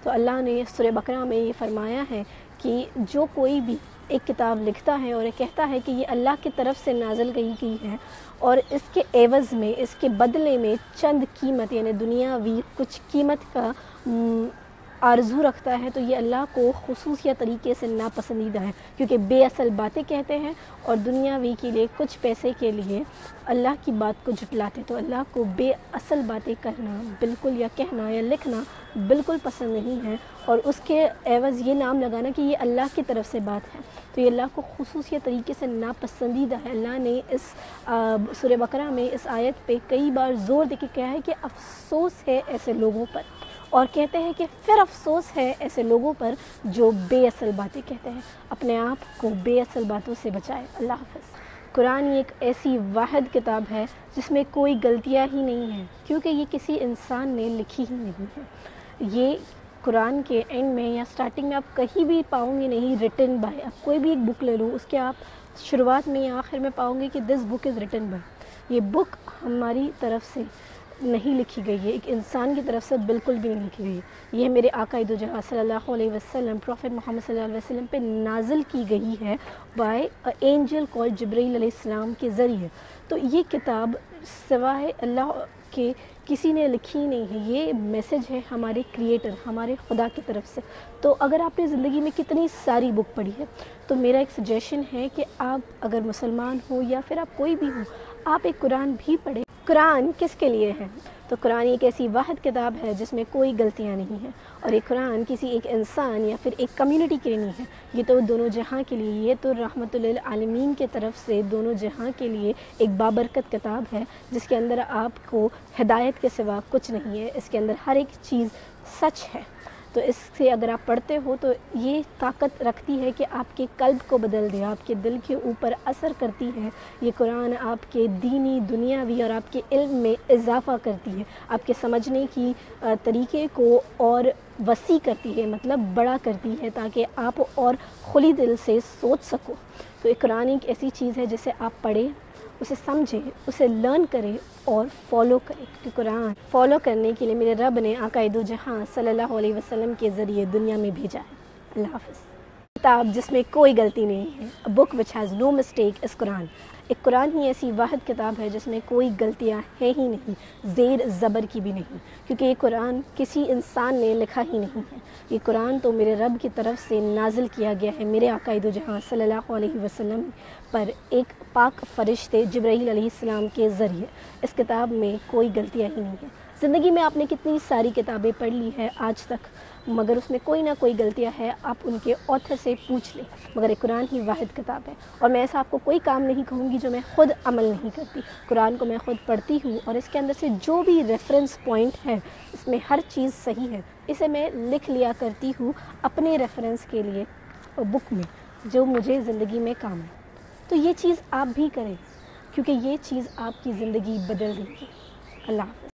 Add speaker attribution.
Speaker 1: تو اللہ نے سورہ بقرہ میں یہ فرمایا ہے کہ جو کوئی بھی ایک کتاب لکھتا ہے اور یہ کہتا ہے کہ یہ اللہ کی طرف سے نازل گئی ہے اور اس کے عوض میں، اس کے بدلے میں چند قیمت یعنی دنیاوی کچھ قیمت کا آرزو رکھتا ہے، تو یہ اللہ کو خصوصیہ طریقے سے ناپسندیدہ ہے، کیونکہ بے اصل باتیں کہتے ہیں اور دنیاوی کے لیے کچھ پیسے کے لیے اللہ کی بات کو جھٹلاتے. تو اللہ کو بے اصل باتیں کرنا بالکل یا کہنا یا لکھنا بالکل پسند نہیں ہے، اور اس کے عوض یہ نام لگانا کہ یہ اللہ کی طرف سے بات ہے، تو یہ اللہ کو خصوصیہ طریقے سے ناپسندیدہ ہے. اللہ نے اس سورہ بقرہ میں اس آیت پہ کئی بار زور دے کے کہا ہے کہ افسوس ہے ایسے لوگوں پر، اور کہتے ہیں کہ پھر افسوس ہے ایسے لوگوں پر جو بے اصل باتیں کہتے ہیں. اپنے آپ کو بے اصل باتوں سے بچائے. اللہ حافظ. قرآن ایک ایسی واحد کتاب ہے جس میں کوئی غلطیاں ہی نہیں ہیں، کیونکہ یہ کسی انسان نے لکھی ہی نہیں ہے. یہ قرآن کے اینڈ میں یا سٹارٹنگ میں آپ کہیں بھی پاؤں گے نہیں ریٹن بائی. آپ کوئی بھی ایک بک لے لو، اس کے آپ شروعات میں یا آخر میں پاؤں گے کہ دس بک از ریٹن بائی. یہ بک ہماری طرف سے نہیں لکھی گئی ہے، ایک انسان کی طرف سے بالکل بھی نہیں لکھی گئی ہے. یہ میرے آقا دو جہاں صلی اللہ علیہ وسلم، پروفیٹ محمد صلی اللہ علیہ وسلم پہ نازل کی گئی ہے بائی اینجل کال جبرائیل علیہ السلام کے ذریعے. تو یہ کتاب سوائے اللہ کے کسی نے لکھی نہیں ہے. یہ میسج ہے ہمارے کریٹر، ہمارے خدا کی طرف سے. تو اگر آپ نے زندگی میں کتنی ساری بک پڑھی ہے، تو میرا ایک سجیشن ہے کہ آپ اگر مسلمان ہو یا پھر آپ کوئی بھی ہو، آپ ایک قرآن بھی پڑھیں. قرآن کس کے لیے ہے؟ تو قرآن ایک ایسی واحد کتاب ہے جس میں کوئی غلطیاں نہیں ہیں، اور ایک قرآن کسی ایک انسان یا پھر ایک کمیونٹی کے لیے نہیں ہے. یہ تو دونوں جہاں کے لیے، یہ تو رحمت للعالمین کے طرف سے دونوں جہاں کے لیے ایک بابرکت کتاب ہے، جس کے اندر آپ کو ہدایت کے سوا کچھ نہیں ہے. اس کے اندر ہر ایک چیز سچ ہے. تو اس سے اگر آپ پڑھتے ہو تو یہ طاقت رکھتی ہے کہ آپ کے قلب کو بدل دے، آپ کے دل کے اوپر اثر کرتی ہے. یہ قرآن آپ کے دینی، دنیاوی اور آپ کے علم میں اضافہ کرتی ہے، آپ کے سمجھنے کی طریقے کو اور وسیع کرتی ہے، مطلب بڑا کرتی ہے، تاکہ آپ اور کھلی دل سے سوچ سکو. تو یہ قرآن ایک ایسی چیز ہے جسے آپ پڑھیں، اسے سمجھیں، اسے لرن کریں اور فالو کریں. کہ قرآن فالو کرنے کے لیے میرے رب نے آقا دو جہاں صلی اللہ علیہ وسلم کے ذریعے دنیا میں بھیجا ہے. اللہ حافظ. کتاب جس میں کوئی غلطی نہیں ہے. A book which has no mistake is قرآن. ایک قرآن ہی ایسی واحد کتاب ہے جس میں کوئی غلطیاں ہیں ہی نہیں، زیر زبر کی بھی نہیں، کیونکہ یہ قرآن کسی انسان نے لکھا ہی نہیں ہے. یہ قرآن تو میرے رب کی طرف سے نازل کیا گیا ہے میرے آقا دو جہاں صلی اللہ علیہ وسلم پر ایک پاک فرشتے جبرائیل علیہ السلام کے ذریعے. اس کتاب میں کوئی غلطیاں ہی نہیں ہیں. زندگی میں آپ نے کتنی ساری کتابیں پڑھ لی ہے آج تک، مگر اس میں کوئی نہ کوئی غلطیاں ہے، آپ ان کے آتھر سے پوچھ لیں. مگر ایک قرآن ہی واحد کتاب ہے، اور میں ایسا آپ کو کوئی کام نہیں کہوں گی جو میں خود عمل نہیں کرتی. قرآن کو میں خود پڑھتی ہوں، اور اس کے اندر سے جو بھی ریفرنس پوائنٹ ہے اس میں ہر چیز صحیح ہے. اسے میں لکھ لیا کرتی ہوں اپنے ریفرنس کے لیے بک میں، جو مجھے زندگی میں کام ہے. تو یہ چیز آپ بھی کریں، کیونکہ یہ چیز آپ کی زندگی بدل دے گی. اللہ حافظ.